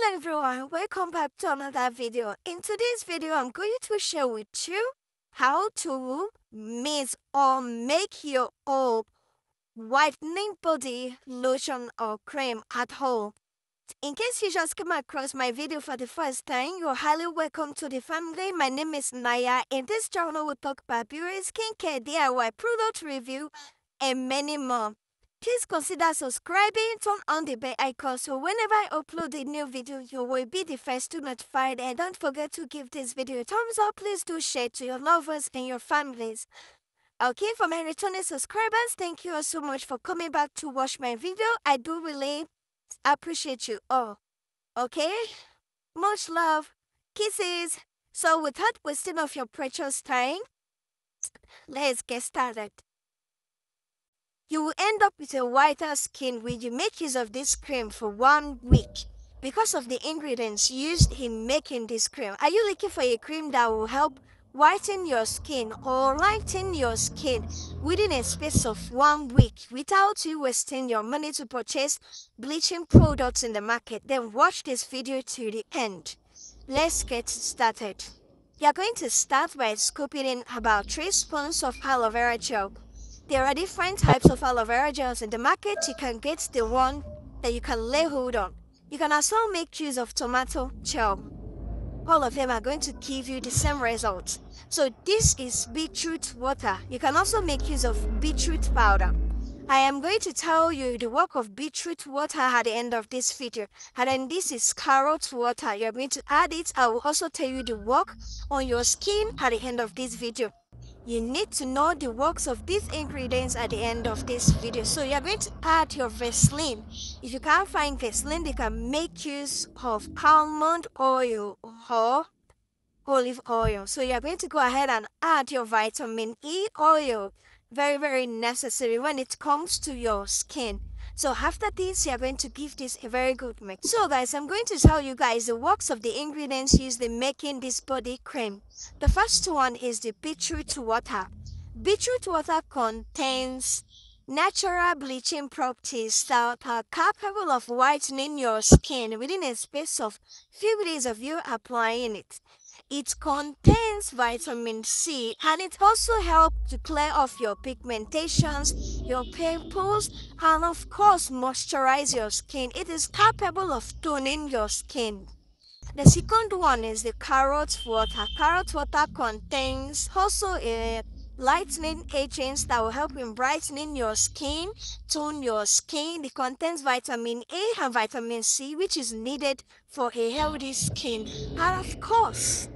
Hello everyone, welcome back to another video. In today's video, I'm going to share with you how to mix or make your own whitening body lotion or cream at home. In case you just came across my video for the first time, you're highly welcome to the family. My name is Naya. In this channel, we talk about beauty, skincare, DIY, product review, and many more. Please consider subscribing, turn on the bell icon so whenever I upload a new video, you will be the first to notified. And don't forget to give this video a thumbs up. Please do share to your lovers and your families. Okay, for my returning subscribers, thank you all so much for coming back to watch my video. I do really appreciate you all. Okay, much love, kisses. So without wasting of your precious time, let's get started. You will end up with a whiter skin when you make use of this cream for 1 week because of the ingredients used in making this cream. Are you looking for a cream that will help whiten your skin or lighten your skin within a space of 1 week without you wasting your money to purchase bleaching products in the market? Then watch this video to the end. Let's get started. You're going to start by scooping in about 3 spoons of aloe vera gel. There are different types of aloe vera gels in the market. You can get the one that you can lay hold on. You can also make use of tomato gel. All of them are going to give you the same result. So this is beetroot water. You can also make use of beetroot powder. I am going to tell you the work of beetroot water at the end of this video. And then this is carrot water. You're going to add it. I will also tell you the work on your skin at the end of this video. You need to know the works of these ingredients at the end of this video. So you're going to add your Vaseline. If you can't find Vaseline, you can make use of almond oil or olive oil. So you're going to go ahead and add your vitamin E oil. Very necessary when it comes to your skin. So after this, you're going to give this a very good mix. So guys, I'm going to tell you guys the works of the ingredients used in making this body cream. The first one is the beetroot water. Beetroot water contains natural bleaching properties that are capable of whitening your skin within a space of few days of you applying it. It contains vitamin C and it also helps to clear off your pigmentations, your pimples, and of course moisturize your skin. It is capable of toning your skin. The second one is the carrot water. Carrot water contains also a lightening agents that will help in brightening your skin, tone your skin. It contains vitamin A and vitamin C, which is needed for a healthy skin. And of course,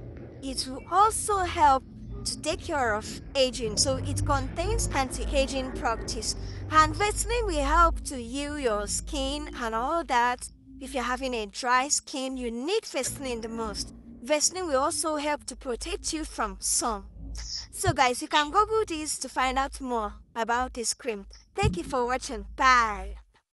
it will also help to take care of aging. So it contains anti-aging properties. And Vaseline will help to heal your skin and all that. If you're having a dry skin, you need Vaseline the most. Vaseline will also help to protect you from sun. So guys, you can Google this to find out more about this cream. Thank you for watching. Bye.